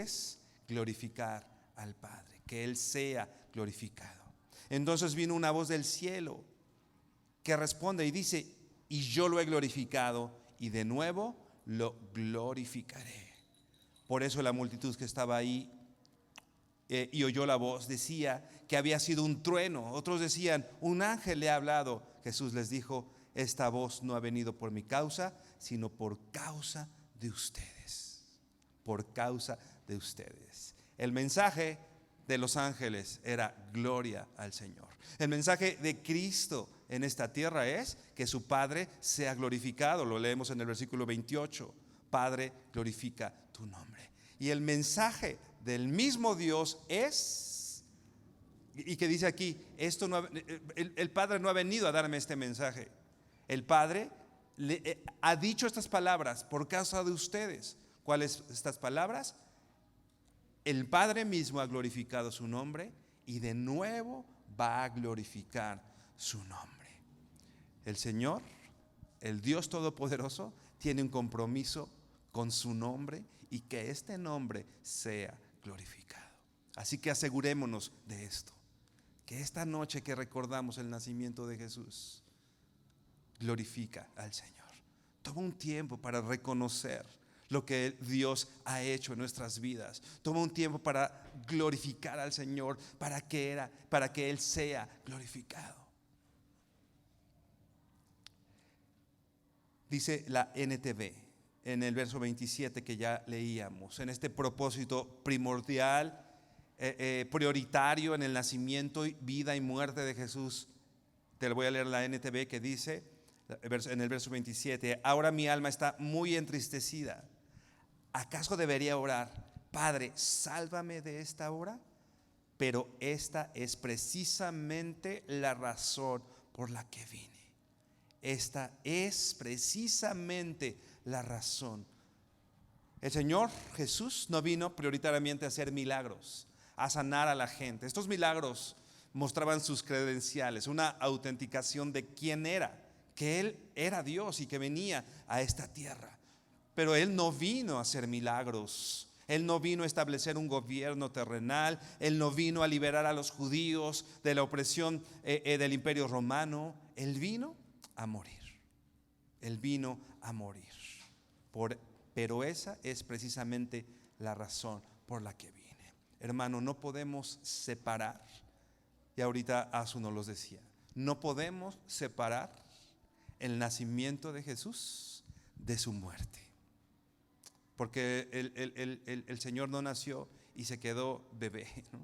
es glorificar al Padre, que Él sea glorificado. Entonces vino una voz del cielo que responde y dice: y yo lo he glorificado y de nuevo lo glorificaré. Por eso la multitud que estaba ahí y oyó la voz decía que había sido un trueno. Otros decían: un ángel le ha hablado. Jesús les dijo: esta voz no ha venido por mi causa, sino por causa de ustedes. Por causa de ustedes. El mensaje de los ángeles era gloria al Señor. El mensaje de Cristo en esta tierra es que su Padre sea glorificado. Lo leemos en el versículo 28. Padre, glorifica tu nombre. Y el mensaje del mismo Dios es, y que dice aquí, el Padre no ha venido a darme este mensaje. El Padre ha dicho estas palabras por causa de ustedes. ¿Cuáles estas palabras? El Padre mismo ha glorificado su nombre y de nuevo va a glorificar su nombre. El Señor, el Dios Todopoderoso, tiene un compromiso con su nombre y que este nombre sea glorificado. Así que asegurémonos de esto, que esta noche que recordamos el nacimiento de Jesús, glorifica al Señor. Toma un tiempo para reconocer lo que Dios ha hecho en nuestras vidas. Toma un tiempo para glorificar al Señor, para que Él sea glorificado. Dice la NTV en el verso 27 que ya leíamos, en este propósito primordial, prioritario en el nacimiento, vida y muerte de Jesús. Te lo voy a leer la NTV que dice en el verso 27: ahora mi alma está muy entristecida. ¿Acaso debería orar: Padre, sálvame de esta hora? Pero esta es precisamente la razón por la que vine. Esta es precisamente la razón. El Señor Jesús no vino prioritariamente a hacer milagros, a sanar a la gente. Estos milagros mostraban sus credenciales, una autenticación de quién era, que Él era Dios y que venía a esta tierra. Pero Él no vino a hacer milagros. Él no vino a establecer un gobierno terrenal. Él no vino a liberar a los judíos de la opresión del Imperio Romano. Él vino a morir. Él vino a morir. Pero esa es precisamente la razón por la que vine. Hermano, no podemos separar, y ahorita Azu nos los decía, no podemos separar el nacimiento de Jesús de su muerte. Porque el Señor no nació y se quedó bebé, ¿no?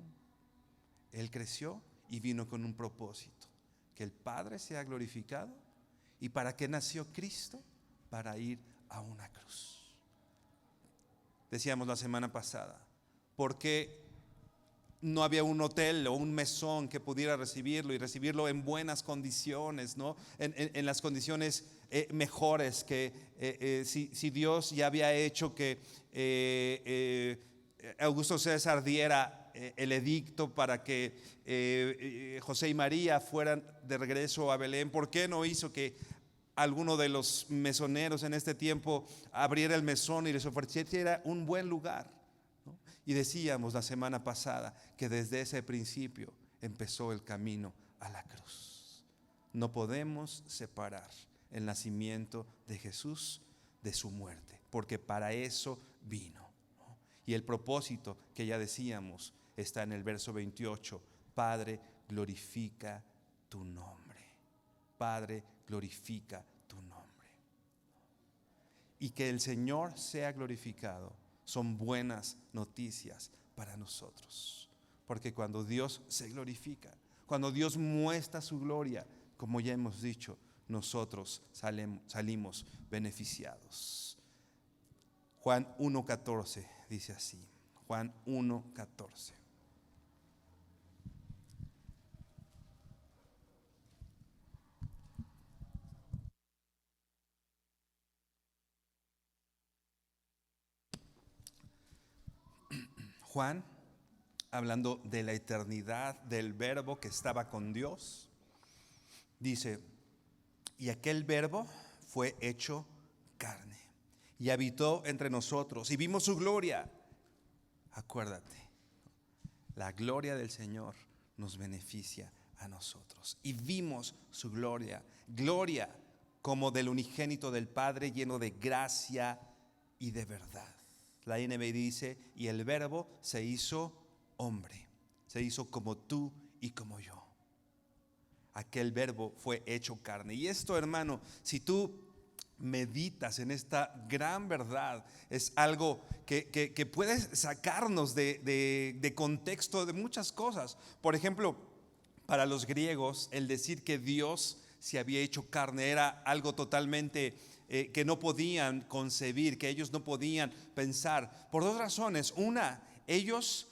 Él creció y vino con un propósito: que el Padre sea glorificado. ¿Y para qué nació Cristo? Para ir a una cruz. Decíamos la semana pasada, ¿por qué no había un hotel o un mesón que pudiera recibirlo y recibirlo en buenas condiciones, ¿no? En las condiciones mejores que si Dios ya había hecho que Augusto César diera el edicto para que José y María fueran de regreso a Belén? ¿Por qué no hizo que alguno de los mesoneros en este tiempo abriera el mesón y les ofreciera un buen lugar, ¿no? Y decíamos la semana pasada que desde ese principio empezó el camino a la cruz. No podemos separar el nacimiento de Jesús de su muerte, porque para eso vino, ¿no? Y el propósito que ya decíamos está en el verso 28: Padre, glorifica tu nombre. Padre, glorifica tu nombre. Y que el Señor sea glorificado son buenas noticias para nosotros, porque cuando Dios se glorifica, cuando Dios muestra su gloria, como ya hemos dicho, nosotros salimos beneficiados. Juan 1:14 dice así. Juan 1:14. Juan, hablando de la eternidad del Verbo que estaba con Dios, dice: y aquel Verbo fue hecho carne y habitó entre nosotros y vimos su gloria. acuérdate, la gloria del Señor nos beneficia a nosotros. Y vimos su gloria, gloria como del unigénito del Padre, lleno de gracia y de verdad. La NBI dice, y el Verbo se hizo hombre, se hizo como tú y como yo. Aquel Verbo fue hecho carne. Y esto, hermano, si tú meditas en esta gran verdad, es algo que puede sacarnos de contexto de muchas cosas. Por ejemplo, para los griegos, el decir que Dios se había hecho carne era algo totalmente que no podían concebir, que ellos no podían pensar, por dos razones. Una, ellos,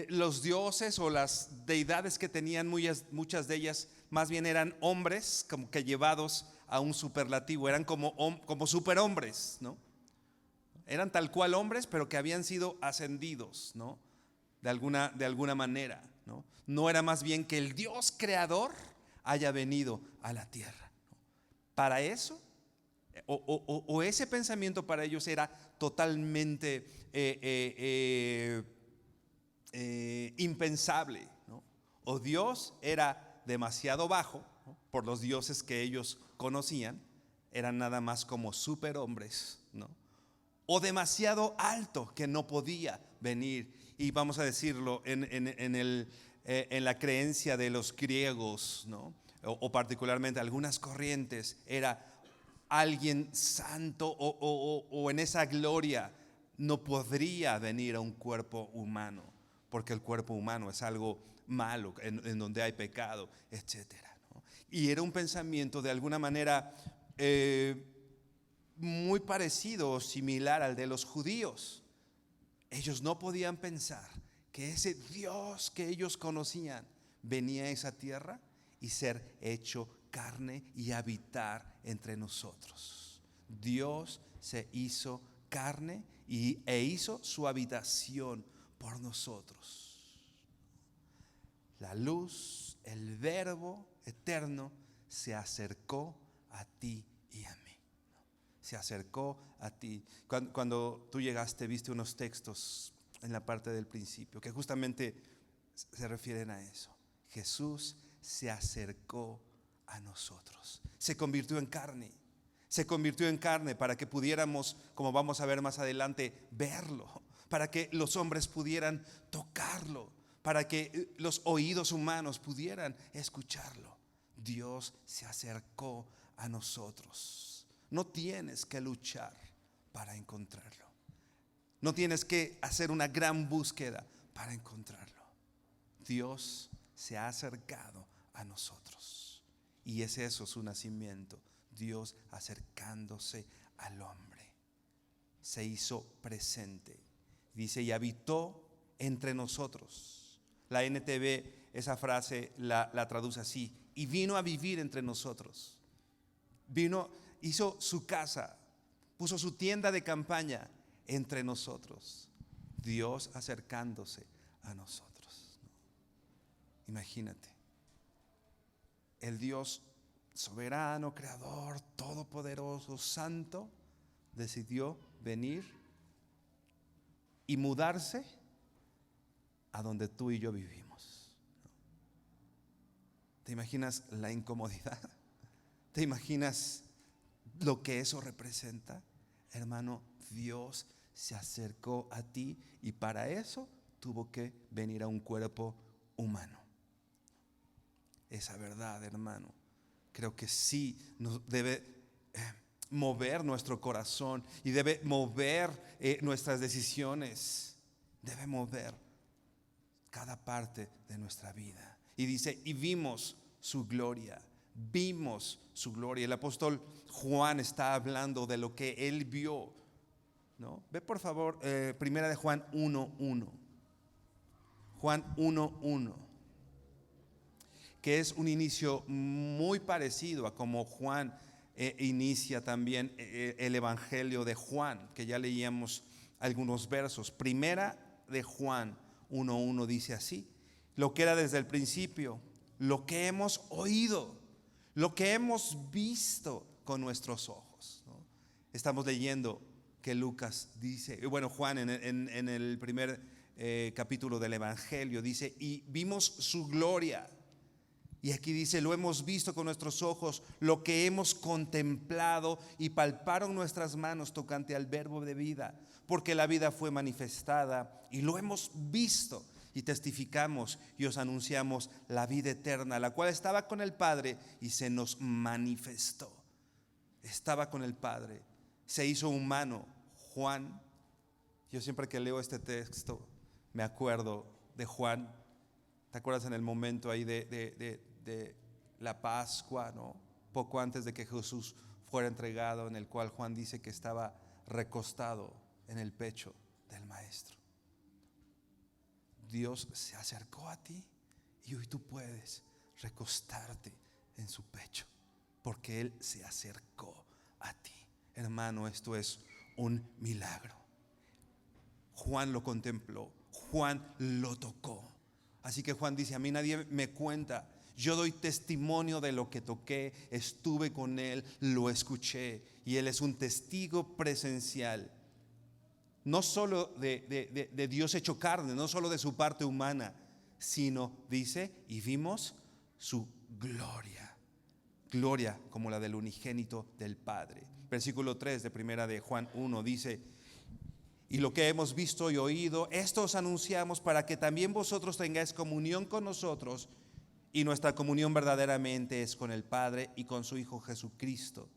los dioses o las deidades que tenían, muchas de ellas más bien eran hombres, como que llevados a un superlativo, eran como superhombres, ¿no? Eran tal cual hombres, pero que habían sido ascendidos, ¿no? De alguna manera, ¿no? No era más bien que el Dios creador haya venido a la tierra. Para eso, o ese pensamiento para ellos era totalmente impensable, ¿no? O Dios era demasiado bajo, ¿no? Por los dioses que ellos conocían, eran nada más como superhombres, ¿no? O demasiado alto, que no podía venir. Y vamos a decirlo en la creencia de los griegos, ¿no? O particularmente algunas corrientes, era alguien santo o en esa gloria no podría venir a un cuerpo humano, porque el cuerpo humano es algo malo, en donde hay pecado, etcétera, ¿no? Y era un pensamiento de alguna manera muy parecido o similar al de los judíos. Ellos no podían pensar que ese Dios que ellos conocían venía a esa tierra y ser hecho carne y habitar entre nosotros. Dios se hizo carne e hizo su habitación por nosotros. La luz, el Verbo eterno, se acercó a ti y a mí. Se acercó a ti. Cuando tú llegaste, viste unos textos en la parte del principio que justamente se refieren a eso. Jesús se acercó a nosotros, se convirtió en carne. Se convirtió en carne para que pudiéramos, como vamos a ver más adelante, verlo, para que los hombres pudieran tocarlo, para que los oídos humanos pudieran escucharlo. Dios se acercó a nosotros. No tienes que luchar para encontrarlo. No tienes que hacer una gran búsqueda para encontrarlo. Dios se ha acercado a nosotros. Y es eso su nacimiento. Dios acercándose al hombre. Se hizo presente. Dice, y habitó entre nosotros. La NTV esa frase la traduce así: y vino a vivir entre nosotros. Hizo su casa, puso su tienda de campaña entre nosotros. Dios acercándose a nosotros. Imagínate, el Dios soberano, creador, todopoderoso, santo, decidió venir y mudarse a donde tú y yo vivimos. ¿Te imaginas la incomodidad? ¿Te imaginas lo que eso representa? Hermano, Dios se acercó a ti y para eso tuvo que venir a un cuerpo humano. Esa verdad, hermano, creo que sí nos debe mover nuestro corazón y debe mover nuestras decisiones, debe mover cada parte de nuestra vida. Y dice, y vimos su gloria. Vimos su gloria. El apóstol Juan está hablando de lo que él vio, ¿no? Ve por favor, primera de Juan 1:1. Juan 1:1, que es un inicio muy parecido a como Juan inicia también el Evangelio de Juan, que ya leíamos algunos versos. Primera de Juan 1:1 dice así: lo que era desde el principio, lo que hemos oído, lo que hemos visto con nuestros ojos, ¿no? Estamos leyendo que Lucas dice, bueno, Juan en el primer capítulo del Evangelio. Dice, y vimos su gloria. Y aquí dice, lo hemos visto con nuestros ojos, lo que hemos contemplado, y palparon nuestras manos tocante al verbo de vida, porque la vida fue manifestada y lo hemos visto y testificamos y os anunciamos la vida eterna, la cual estaba con el Padre y se nos manifestó. Estaba con el Padre, se hizo humano. Juan, yo siempre que leo este texto me acuerdo de Juan. ¿Te acuerdas en el momento ahí de la Pascua, ¿no? Poco antes de que Jesús fuera entregado, en el cual Juan dice que estaba recostado en el pecho del Maestro. Dios se acercó a ti y hoy tú puedes recostarte en su pecho, porque Él se acercó a ti. Hermano, esto es un milagro. Juan lo contempló, Juan lo tocó. Así que Juan dice, a mí nadie me cuenta, yo doy testimonio de lo que toqué, estuve con Él, lo escuché, y Él es un testigo presencial, no solo de Dios hecho carne, no solo de su parte humana, sino, dice, y vimos su gloria, gloria como la del unigénito del Padre. Versículo 3 de primera de Juan 1 dice, y lo que hemos visto y oído, esto os anunciamos para que también vosotros tengáis comunión con nosotros, y nuestra comunión verdaderamente es con el Padre y con su Hijo Jesucristo.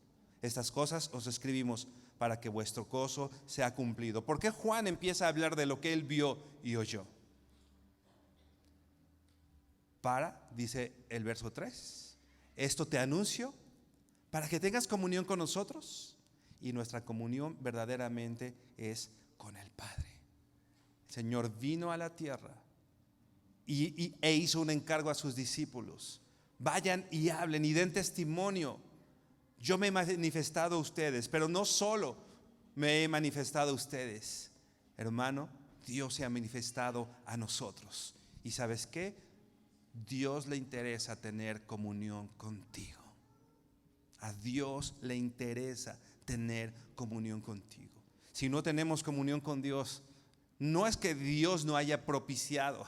Estas cosas os escribimos para que vuestro gozo sea cumplido. ¿Por qué Juan empieza a hablar de lo que él vio y oyó? Dice el verso 3, esto te anuncio para que tengas comunión con nosotros, y nuestra comunión verdaderamente es con el Padre. El Señor vino a la tierra e hizo un encargo a sus discípulos: vayan y hablen y den testimonio. Yo me he manifestado a ustedes, pero no solo me he manifestado a ustedes, hermano, Dios se ha manifestado a nosotros. ¿Y sabes qué? Dios le interesa tener comunión contigo. A Dios le interesa tener comunión contigo. Si no tenemos comunión con Dios, no es que Dios no haya propiciado.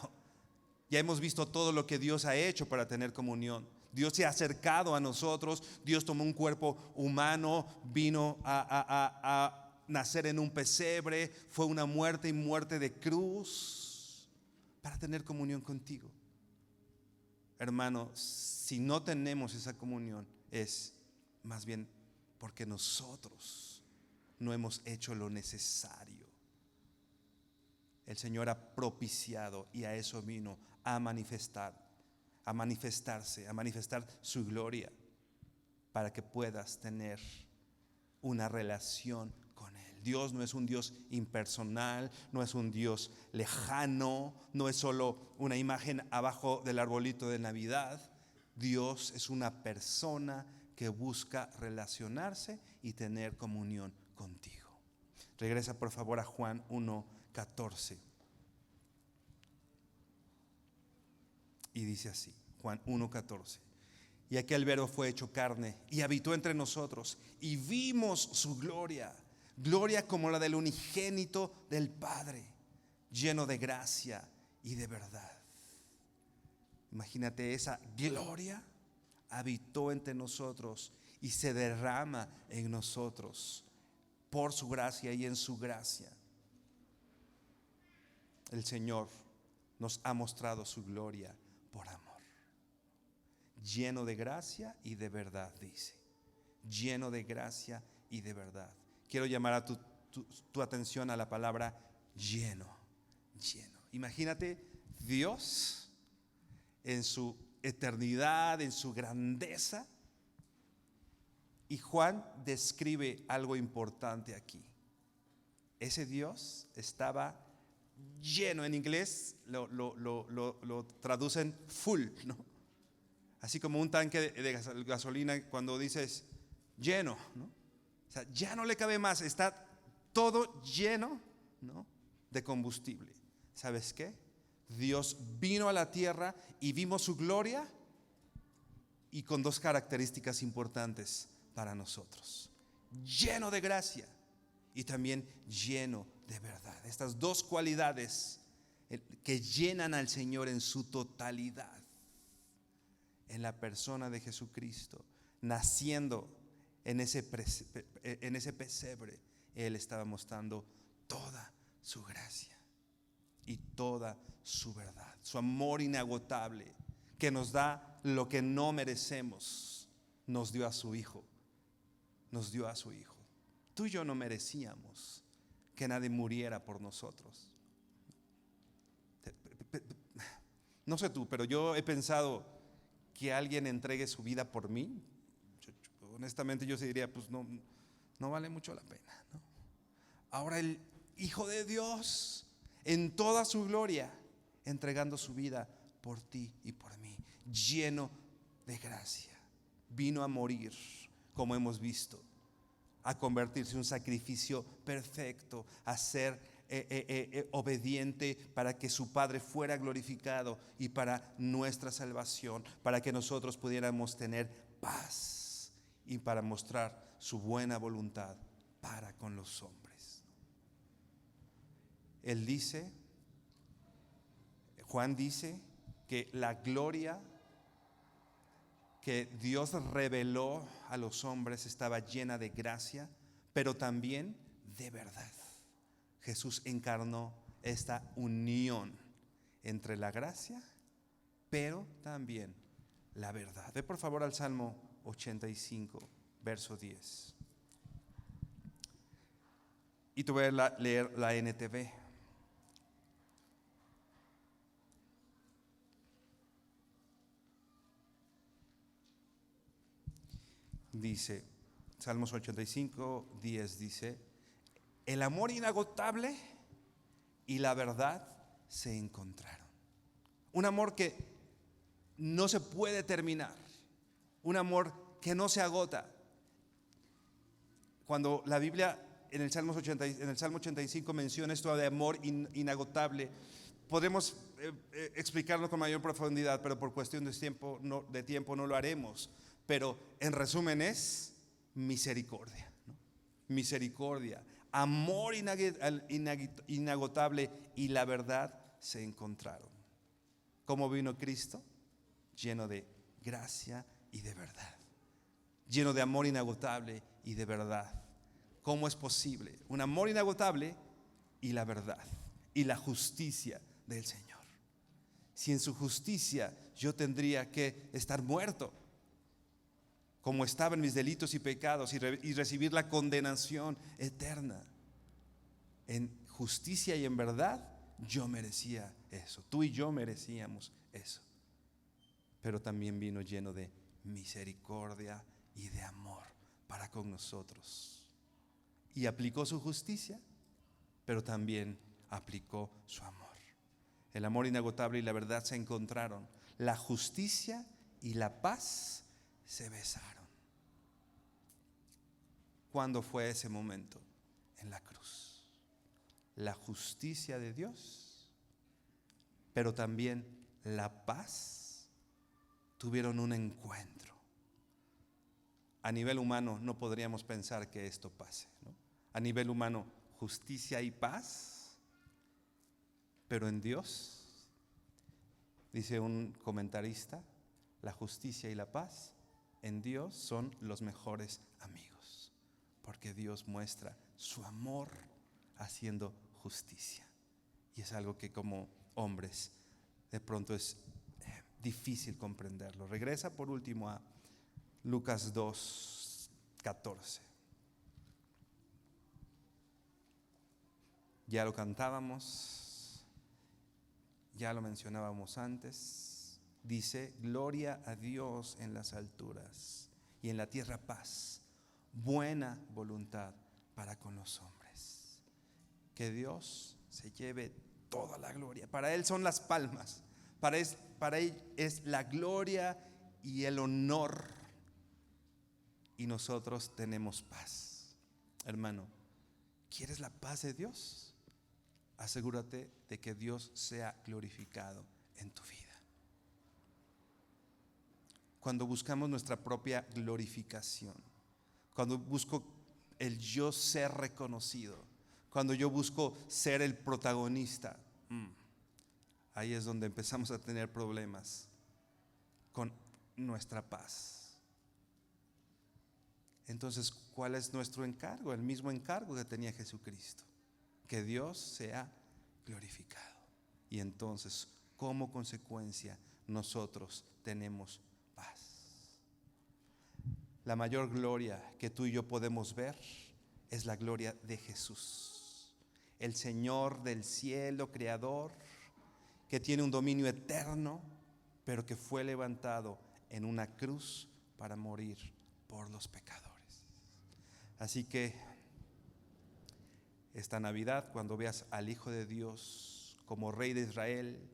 Ya hemos visto todo lo que Dios ha hecho para tener comunión. Dios se ha acercado a nosotros. Dios tomó un cuerpo humano, vino a nacer en un pesebre, fue una muerte y muerte de cruz para tener comunión contigo. Hermano, si no tenemos esa comunión, es más bien porque nosotros no hemos hecho lo necesario. El Señor ha propiciado, y a eso vino, a manifestarse, a manifestar su gloria, para que puedas tener una relación con Él. Dios no es un Dios impersonal, no es un Dios lejano, no es solo una imagen abajo del arbolito de Navidad. Dios es una persona que busca relacionarse y tener comunión contigo. Regresa por favor a Juan 1:14. Y dice así, Juan 1:14. Y aquel verbo fue hecho carne y habitó entre nosotros, y vimos su gloria, gloria como la del unigénito del Padre, lleno de gracia y de verdad. Imagínate, esa gloria habitó entre nosotros y se derrama en nosotros por su gracia y en su gracia. El Señor nos ha mostrado su gloria por amor. Lleno de gracia y de verdad, dice. Lleno de gracia y de verdad. Quiero llamar a tu atención a la palabra lleno. Lleno. Imagínate Dios en su eternidad, en su grandeza. Y Juan describe algo importante aquí. Ese Dios estaba lleno. En inglés lo traducen full, ¿no? Así como un tanque de gasolina cuando dices lleno, ¿no? O sea, ya no le cabe más, está todo lleno, ¿no?, de combustible. ¿Sabes qué? Dios vino a la tierra y vimos su gloria, y con dos características importantes para nosotros: lleno de gracia y también lleno de verdad. Estas dos cualidades que llenan al Señor en su totalidad. En la persona de Jesucristo, naciendo en ese pesebre, Él estaba mostrando toda su gracia y toda su verdad, su amor inagotable, que nos da lo que no merecemos. Nos dio a su Hijo, nos dio a su Hijo. Tú y yo no merecíamos que nadie muriera por nosotros. No sé tú, pero yo he pensado que alguien entregue su vida por mí. Honestamente yo diría, pues no vale mucho la pena, ¿no? Ahora el Hijo de Dios en toda su gloria, entregando su vida por ti y por mí, lleno de gracia, vino a morir, como hemos visto, a convertirse en un sacrificio perfecto, a ser obediente para que su Padre fuera glorificado y para nuestra salvación, para que nosotros pudiéramos tener paz y para mostrar su buena voluntad para con los hombres. Él dice, Juan dice que la gloria que Dios reveló a los hombres estaba llena de gracia, pero también de verdad. Jesús encarnó esta unión entre la gracia, pero también la verdad. Ve por favor al Salmo 85, verso 10. Y te voy a leer la NTV. Dice, Salmos 85, 10 dice: el amor inagotable y la verdad se encontraron. Un amor que no se puede terminar, un amor que no se agota. Cuando la Biblia en el Salmo 85 menciona esto de amor inagotable, podemos explicarlo con mayor profundidad, pero por cuestión de tiempo no lo haremos. Pero en resumen es misericordia, ¿no? Misericordia, amor inagotable y la verdad se encontraron. ¿Cómo vino Cristo? Lleno de gracia y de verdad, lleno de amor inagotable y de verdad. ¿Cómo es posible? Un amor inagotable y la verdad y la justicia del Señor. Si en su justicia yo tendría que estar muerto, como estaba en mis delitos y pecados, y recibir la condenación eterna, en justicia y en verdad yo merecía eso. Tú y yo merecíamos eso. Pero también vino lleno de misericordia y de amor para con nosotros. Y aplicó su justicia, pero también aplicó su amor. El amor inagotable y la verdad se encontraron. La justicia y la paz se besaron. ¿Cuándo fue ese momento? En la cruz. La justicia de Dios, pero también la paz, tuvieron un encuentro. A nivel humano no podríamos pensar que esto pase, ¿no? A nivel humano, justicia y paz, pero en Dios, dice un comentarista, la justicia y la paz en Dios son los mejores amigos, porque Dios muestra su amor haciendo justicia. Y es algo que como hombres de pronto es difícil comprenderlo. Regresa por último a Lucas 2, 14. Ya lo cantábamos, ya lo mencionábamos antes. Dice: gloria a Dios en las alturas y en la tierra paz, buena voluntad para con los hombres. Que Dios se lleve toda la gloria. Para Él son las palmas, para Él es la gloria y el honor, y nosotros tenemos paz. Hermano, ¿quieres la paz de Dios? Asegúrate de que Dios sea glorificado en tu vida. Cuando buscamos nuestra propia glorificación, cuando busco el yo ser reconocido, cuando yo busco ser el protagonista, ahí es donde empezamos a tener problemas con nuestra paz. Entonces, ¿cuál es nuestro encargo? El mismo encargo que tenía Jesucristo: que Dios sea glorificado. Y entonces, como consecuencia, nosotros tenemos paz. La mayor gloria que tú y yo podemos ver es la gloria de Jesús, el Señor del cielo, creador, que tiene un dominio eterno, pero que fue levantado en una cruz para morir por los pecadores. Así que esta Navidad, cuando veas al Hijo de Dios como Rey de Israel,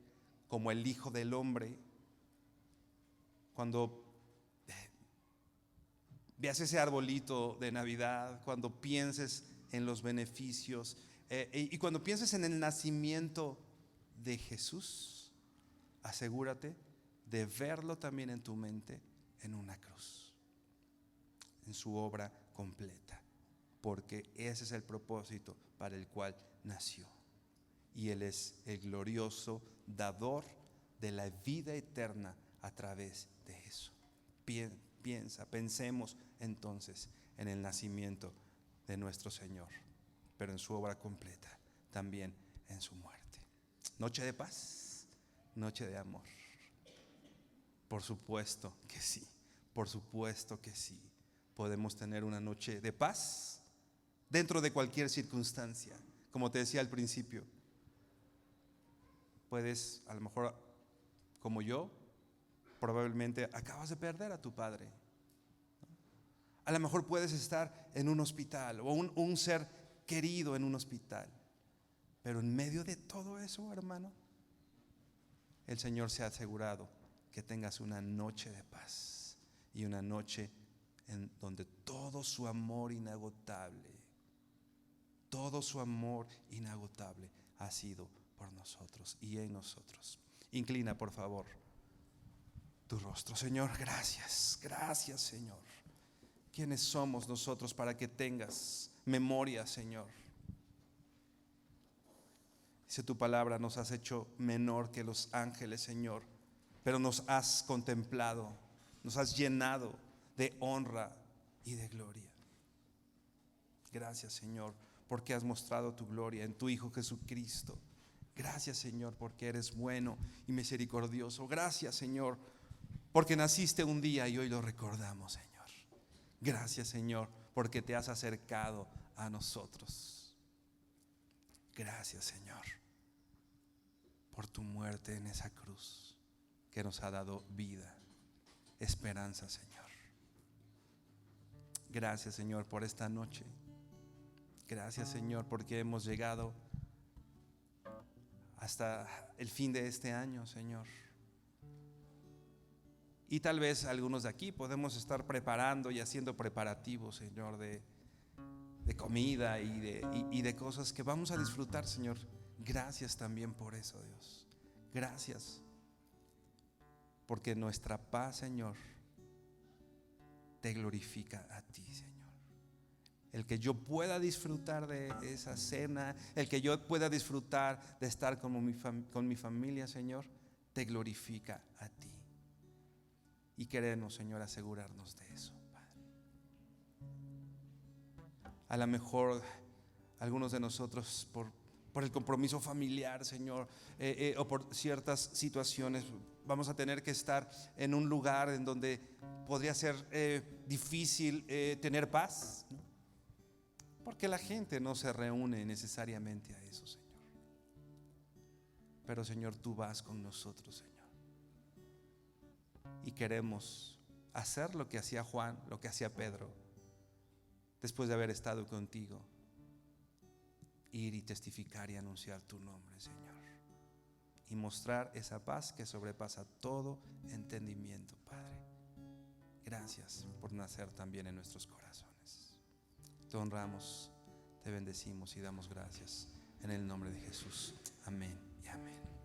como el Hijo del Hombre, cuando veas ese arbolito de Navidad, cuando pienses en los beneficios y cuando pienses en el nacimiento de Jesús, asegúrate de verlo también en tu mente en una cruz, en su obra completa, porque ese es el propósito para el cual nació. Y Él es el glorioso dador de la vida eterna a través de eso. Pensemos entonces en el nacimiento de nuestro Señor, pero en su obra completa, también en su muerte. Noche de paz, noche de amor. Por supuesto que sí, por supuesto que sí. Podemos tener una noche de paz dentro de cualquier circunstancia. Como te decía al principio, puedes, a lo mejor como yo, probablemente acabas de perder a tu padre. A lo mejor puedes estar en un hospital o un ser querido en un hospital. Pero en medio de todo eso, hermano, el Señor se ha asegurado que tengas una noche de paz y una noche en donde todo su amor inagotable ha sido por nosotros y en nosotros. Inclina, por favor, tu rostro. Señor, gracias, gracias, Señor. ¿Quiénes somos nosotros para que tengas memoria, Señor? Dice tu palabra, nos has hecho menor que los ángeles, Señor, pero nos has contemplado, nos has llenado de honra y de gloria. Gracias, Señor, porque has mostrado tu gloria en tu Hijo Jesucristo. Gracias, Señor, porque eres bueno y misericordioso. Gracias, Señor, porque naciste un día y hoy lo recordamos, Señor. Gracias, Señor, porque te has acercado a nosotros. Gracias, Señor, por tu muerte en esa cruz que nos ha dado vida, esperanza, Señor. Gracias, Señor, por esta noche. Gracias, Señor, porque hemos llegado hasta el fin de este año, Señor. Y tal vez algunos de aquí podemos estar preparando y haciendo preparativos, Señor, de comida y de cosas que vamos a disfrutar, Señor. Gracias también por eso, Dios. Gracias, porque nuestra paz, Señor, te glorifica a ti, Señor. El que yo pueda disfrutar de esa cena, el que yo pueda disfrutar de estar con mi familia, Señor, te glorifica a ti. Y queremos, Señor, asegurarnos de eso, Padre. A lo mejor algunos de nosotros por el compromiso familiar, Señor, o por ciertas situaciones, vamos a tener que estar en un lugar en donde podría ser difícil tener paz, ¿no? Porque la gente no se reúne necesariamente a eso, Señor. Pero, Señor, tú vas con nosotros, Señor. Y queremos hacer lo que hacía Juan, lo que hacía Pedro, después de haber estado contigo. Ir y testificar y anunciar tu nombre, Señor. Y mostrar esa paz que sobrepasa todo entendimiento, Padre. Gracias por nacer también en nuestros corazones. Te honramos, te bendecimos y damos gracias en el nombre de Jesús. Amén y amén.